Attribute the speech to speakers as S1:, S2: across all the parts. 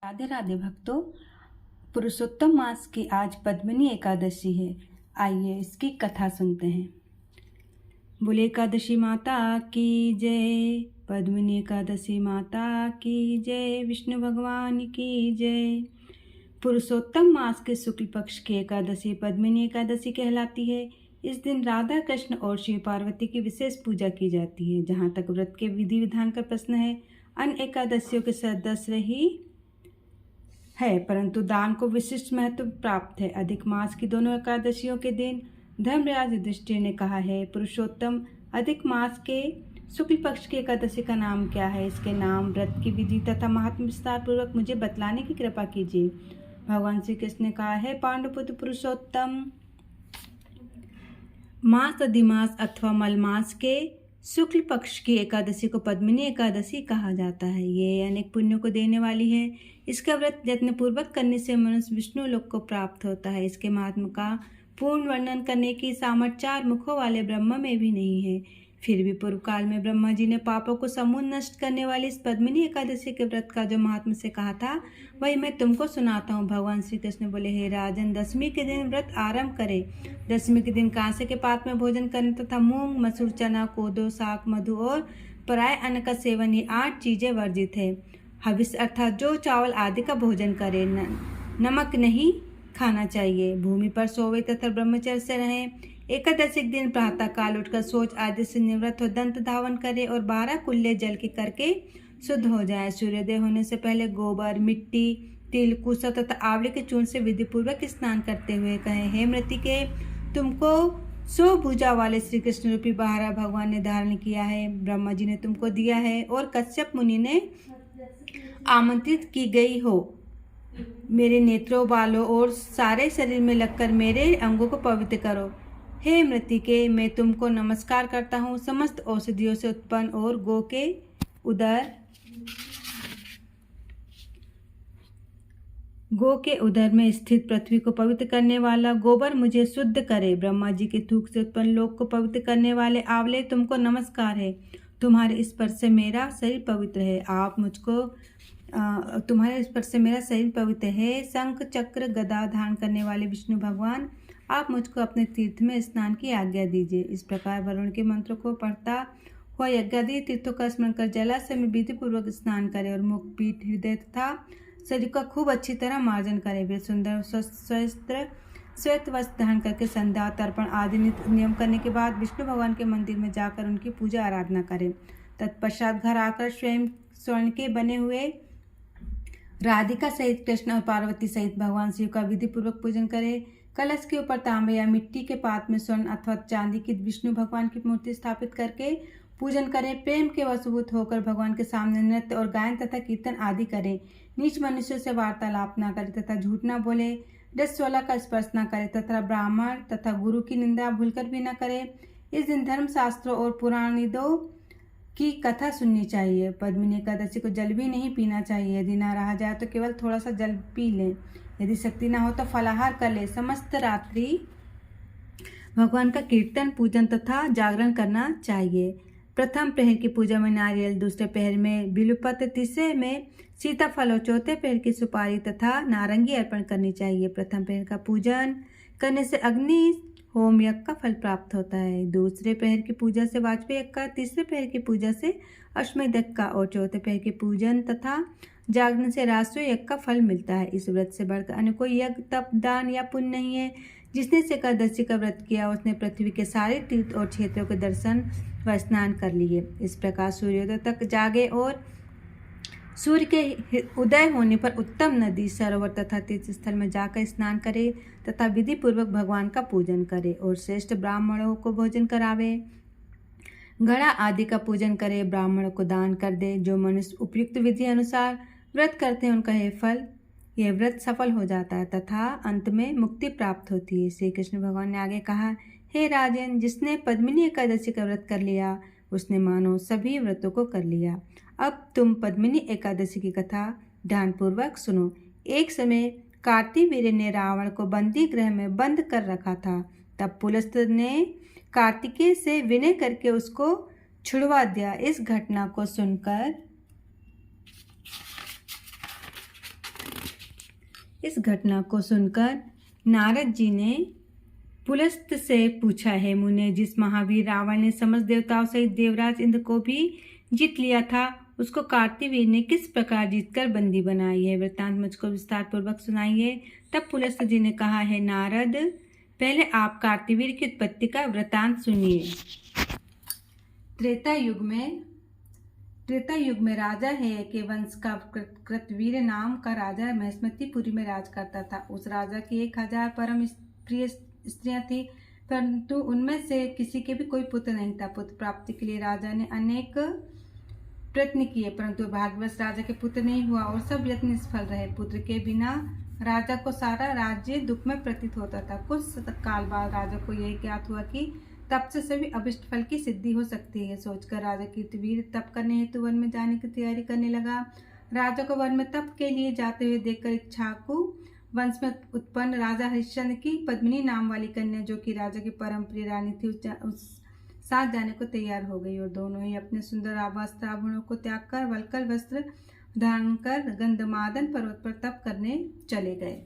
S1: राधे राधे भक्तों। पुरुषोत्तम मास की आज पद्मिनी एकादशी है। आइए इसकी कथा सुनते हैं। बोले एकादशी माता की जय, पद्मिनी एकादशी माता की जय, विष्णु भगवान की जय। पुरुषोत्तम मास के शुक्ल पक्ष की एकादशी पद्मिनी एकादशी कहलाती है। इस दिन राधा कृष्ण और शिव पार्वती की विशेष पूजा की जाती है। जहाँ तक व्रत के विधि विधान का प्रश्न है, अन्य एकादशियों के सदस्य ही है, परंतु दान को विशिष्ट महत्व प्राप्त है। अधिक मास की दोनों एकादशियों के दिन धर्मराज युधिष्ठिर ने कहा है, पुरुषोत्तम अधिक मास के शुक्ल पक्ष की एकादशी का नाम क्या है? इसके नाम, व्रत की विधि तथा महात्म विस्तार पूर्वक मुझे बतलाने की कृपा कीजिए। भगवान श्री कृष्ण ने कहा है, पांडुपुत्र पुरुषोत्तम मास अधिमास अथवा मलमास के शुक्ल पक्ष की एकादशी को पद्मिनी एकादशी कहा जाता है। ये अनेक पुण्यों को देने वाली है। इसका व्रत यत्न पूर्वक करने से मनुष्य विष्णु लोक को प्राप्त होता है। इसके महात्म का पूर्ण वर्णन करने की सामर्थ्य 4 मुखों वाले ब्रह्मा में भी नहीं है। फिर भी पूर्व काल में ब्रह्मा जी ने पापों को समूल नष्ट करने वाली इस पद्मिनी एकादशी के व्रत का जो महात्म से कहा था, वही मैं तुमको सुनाता हूँ। भगवान श्री कृष्ण बोले, हे राजन, दशमी के दिन व्रत आरंभ करे। दशमी के दिन कांसे के पात्र में भोजन करने तथा मूंग, मसूर, चना, कोदो, साग, मधु और पराय अन्न का सेवन, ये 8 चीजें वर्जित है। हविष अर्थात जो चावल आदि का भोजन करे, नमक नहीं खाना चाहिए। भूमि पर सोवे तथा ब्रह्मचर्य से रहें। एकादशी के दिन प्रातः काल उठकर शौच आदि से निवृत्त हो दंत धावन करे और 12 कुल्ले जल के करके शुद्ध हो जाए। सूर्योदय होने से पहले गोबर, मिट्टी, तिल, कुसा तथा आंवले के चूर्ण से विधि पूर्वक स्नान करते हुए कहे, हे मृतिके, तुमको 100 भुजा वाले श्री कृष्ण रूपी बहारा भगवान ने धारण किया है। ब्रह्मा जी ने तुमको दिया है और कश्यप मुनि ने आमंत्रित की गई हो। मेरे नेत्रों, बालों और सारे शरीर में लगकर मेरे अंगों को पवित्र करो। हे मृतिके, मैं तुमको नमस्कार करता हूँ। समस्त औषधियों से उत्पन्न और गो के उदर में स्थित पृथ्वी को पवित्र करने वाला गोबर मुझे शुद्ध करे। ब्रह्मा जी के थूक से उत्पन्न लोक को पवित्र करने वाले आंवले, तुमको नमस्कार है। तुम्हारे स्पर्श से मेरा शरीर पवित्र है। तुम्हारे स्पर्श से मेरा शरीर पवित्र है। शंख, चक्र, गदा धारण करने वाले विष्णु भगवान, आप मुझको अपने तीर्थ में स्नान की आज्ञा दीजिए। इस प्रकार वरुण के मंत्रों को पढ़ता हुआ यज्ञादि तीर्थों का स्मरण कर जलाशय में विधि पूर्वक स्नान करे और मुख, पीठ, हृदय तथा शरीर का खूब अच्छी तरह मार्जन करे। वे सुंदर श्वेत वस्त्र धारण करके संध्या, तर्पण आदि नियम करने के बाद विष्णु भगवान के मंदिर में जाकर उनकी पूजा आराधना करें। तत्पश्चात घर आकर स्वयं स्वर्ण के बने हुए राधिका सहित कृष्ण और पार्वती सहित भगवान शिव का विधि पूर्वक पूजन करे। कलश के ऊपर तांबे या मिट्टी के पात्र में स्वर्ण अथवा चांदी की विष्णु भगवान की मूर्ति स्थापित करके पूजन करें। प्रेम के वशभूत होकर भगवान के सामने नृत्य और गायन तथा कीर्तन आदि करें। नीच मनुष्यों से वार्तालाप न करे तथा झूठ न बोले, रसवाला का स्पर्श न करे तथा ब्राह्मण तथा गुरु की निंदा भूलकर भी न करे। इस दिन धर्म शास्त्रों और पुराणिदों की कथा सुननी चाहिए। पद्मिनी एकादशी को जल भी नहीं पीना चाहिए। यदि ना रहा जाए तो केवल थोड़ा सा जल पी लें। यदि शक्ति ना हो तो फलाहार कर ले। समस्त रात्रि भगवान का कीर्तन, पूजन तथा जागरण करना चाहिए। प्रथम प्रहर की पूजा में नारियल, दूसरे प्रहर में बिल्वपत्र, तीसरे में सीताफल और चौथे प्रहर की सुपारी तथा नारंगी अर्पण करनी चाहिए। प्रथम प्रहर का पूजन करने से अग्नि होम यज्ञ का फल प्राप्त होता है। दूसरे प्रहर की पूजा से वाजपेय यज्ञ का, तीसरे प्रहर की पूजा से अश्वमेध यज्ञ का और चौथे प्रहर के पूजन तथा जागरण से राष्ट्रीय यज्ञ का फल मिलता है। इस व्रत से बढ़कर अन्य कोई यज्ञ, तप, दान या पुण्य नहीं है। जिसने से एकादशी का व्रत किया, उसने पृथ्वी के सारे तीर्थ और क्षेत्रों के दर्शन व स्नान कर लिए। इस प्रकार सूर्योदय तक जागे और सूर्य के उदय होने पर उत्तम नदी, सरोवर तथा तीर्थ स्थल में जाकर स्नान करे तथा विधि पूर्वक भगवान का पूजन करे और श्रेष्ठ ब्राह्मणों को भोजन करावे। घड़ा आदि का पूजन करे, ब्राह्मणों को दान कर दे। जो मनुष्य उपयुक्त विधि अनुसार व्रत करते हैं, उनका यह व्रत सफल हो जाता है तथा अंत में मुक्ति प्राप्त होती है। श्री कृष्ण भगवान ने आगे कहा, हे राजन, जिसने पद्मिनी एकादशी का व्रत कर लिया, उसने मानो सभी व्रतों को कर लिया। अब तुम पद्मिनी एकादशी की कथा ध्यानपूर्वक सुनो। एक समय कार्तिवीर्य ने रावण को बंदी गृह में बंद कर रखा था। तब पुलस्त्य ने कार्तिकेय से विनय करके उसको छुड़वा दिया। इस घटना को सुनकर इस घटना को सुनकर नारद जी ने पुलस्त से पूछा, है मुने, जिस महावीर रावण ने समस्त देवताओं सहित देवराज इंद्र को भी जीत लिया था, उसको कार्तिवीर ने किस प्रकार जीतकर बंदी बनाई है? वृत्तांत मुझको विस्तार पूर्वक सुनाइए। तब पुलस्त जी ने कहा, है नारद, पहले आप कार्तिवीर की उत्पत्ति का वृत्तांत सुनिए। त्रेता युग में राजा है के वंश का कृतवीर नाम का राजा महिष्मतीपुरी में राज करता था। उस राजा की 1000 परम प्रिय स्त्रियां थी, परंतु उनमें से किसी के भी कोई पुत्र नहीं था। पुत्र प्राप्ति के लिए राजा ने अनेक प्रयत्न किए, परंतु भाग्यवश राजा के पुत्र नहीं हुआ और सब यत्न निष्फल रहे। पुत्र के बिना राजा को सारा राज्य दुख में प्रतीत होता था। कुछ काल बाद राजा को यही ज्ञात हुआ कि तप से सभी अभिष्ट फल की सिद्धि हो सकती है। सोचकर राजा कीर्तिवीर तप करने हेतु वन में जाने की तैयारी करने लगा। राजा को वन में तप के लिए जाते हुए देखकर इक्ष्वाकु वंश में उत्पन्न राजा हरिश्चंद्र की पद्मिनी नाम वाली कन्या, जो कि राजा की परम प्रिय रानी थी, उस साथ जाने को तैयार हो गई और दोनों ही अपने सुंदर वस्त्र आभूषणों को त्याग कर वल्कल वस्त्र धारण कर गंधमादन पर्वत पर तप करने चले गए।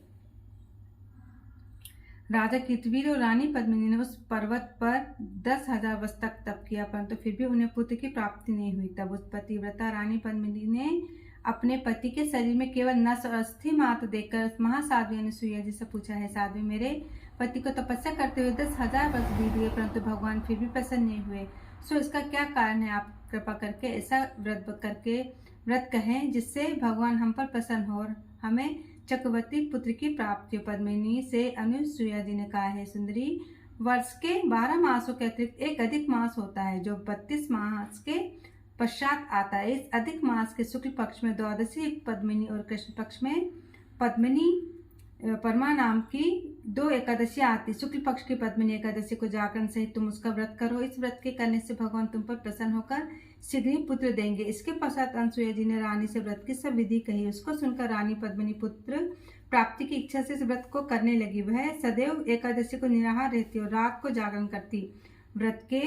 S1: राजा कीर्तिवीर और रानी पद्मिनी ने उस पर्वत पर 10,000 वर्ष तक तप किया, परंतु फिर भी उन्हें पुत्र की प्राप्ति नहीं हुई। तब उस पतिव्रता रानी पद्मिनी ने अपने पति के शरीर में केवल नस और अस्थि मात्र देखकर उस महासाध्वी अनुसुईया जी से पूछा, है साध्वी, मेरे पति को तपस्या करते हुए 10,000 वर्ष बीत गए, परंतु भगवान फिर भी प्रसन्न नहीं हुए, सो इसका क्या कारण है? आप कृपा करके ऐसा व्रत कहें जिससे भगवान हम पर प्रसन्न हो और हमें चक्रवर्ती पुत्र की प्राप्ति हो। पद्मिनी से अनुसुईया जी ने कहा, है सुंदरी, वर्ष के 12 मासों के अतिरिक्त एक अधिक मास होता है, जो 32 मास के पश्चात आता है। इस अधिक मास के शुक्ल पक्ष में द्वादशी पद्मिनी और कृष्ण पक्ष में पद्मिनी परमा नाम की 2 एकादशी आती। शुक्ल पक्ष की पद्मिनी एकादशी को जागरण सहित तुम उसका व्रत करो। इस व्रत के करने से भगवान तुम पर प्रसन्न होकर शीघ्र ही पुत्र देंगे। इसके पश्चात अनुसुईया जी ने रानी से व्रत की सब विधि कही। उसको सुनकर रानी पद्मिनी पुत्र प्राप्ति की इच्छा से इस व्रत को करने लगी। वह सदैव एकादशी को निराहार रहती और रात को जागरण करती। व्रत के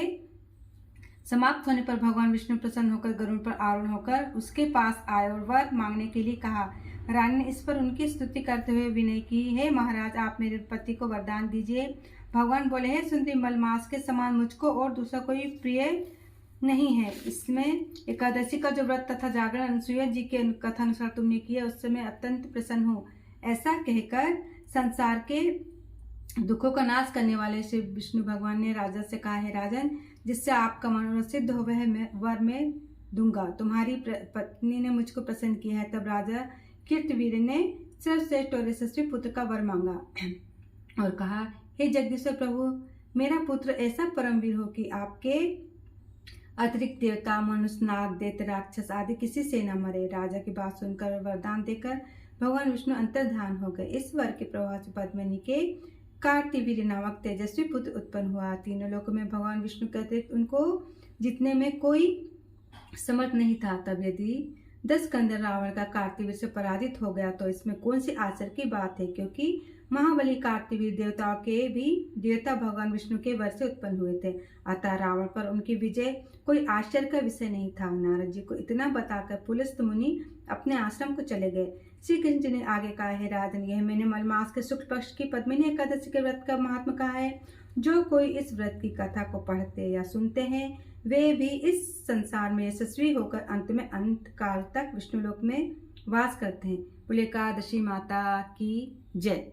S1: समाप्त होने पर भगवान विष्णु प्रसन्न होकर गरुड़ पर आरूढ़ होकर उसके पास आए और वर मांगने के लिए कहा। रानी ने इस पर उनकी स्तुति करते हुए विनय की, हे महाराज, आप मेरे पति को वरदान दीजिए। भगवान बोले, हे सुंदरी, मलमास के समान मुझको और दूसरा कोई प्रिय नहीं है। इसमें एकादशी का जो व्रत तथा जागरण अनुसुईया जी के कथानुसार तुमने किया, उससे मैं अत्यंत प्रसन्न हूँ। ऐसा कहकर संसार के दुखों का नाश करने वाले श्री विष्णु भगवान ने राजा से कहा, है राजन, जिससे आपका मनोरथ सिद्ध हो वह वर मैं दूंगा। तुम्हारी पत्नी ने मुझको प्रसन्न किया है। तब राजा कीर्तिवीर ने सर्वश्रेष्ठ और यशस्वी पुत्र का वर मांगा और कहा, हे जगदीश्वर प्रभु, मेरा पुत्र ऐसा परमवीर हो कि आपके अतिरिक्त देवता, मनुष्य, नाग, दैत्य, राक्षस आदि किसी से न मरे। राजा की बात सुनकर वरदान देकर भगवान विष्णु अंतर्धान हो गए। इस वर के प्रभाव से पद्मिनी के कार्तिवीर नामक तेजस्वी पुत्र उत्पन्न हुआ। तीनों लोकों में भगवान विष्णु के अतिरिक्त उनको जीतने में कोई समर्थ नहीं था। तब यदि 10 कंदर रावण का कार्तिवीर से पराजित हो गया तो इसमें कौन सी आश्चर्य की बात है, क्योंकि महाबली कार्तिवीर देवताओं के भी देवता भगवान विष्णु के वर से उत्पन्न हुए थे। अतः रावण पर उनकी विजय कोई आश्चर्य का विषय नहीं था। नारद जी को इतना बताकर पुलस्त मुनि अपने आश्रम को चले गए। श्री कृष्ण जी ने आगे कहा, है राजन, यह मैंने मलमास के शुक्ल पक्ष की पद्मिनी एकादशी के व्रत का महात्मा कहा है। जो कोई इस व्रत की कथा को पढ़ते या सुनते हैं, वे भी इस संसार में यशस्वी होकर अंत में अंत काल तक विष्णु लोक में वास करते हैं। बोले एकादशी माता की जय।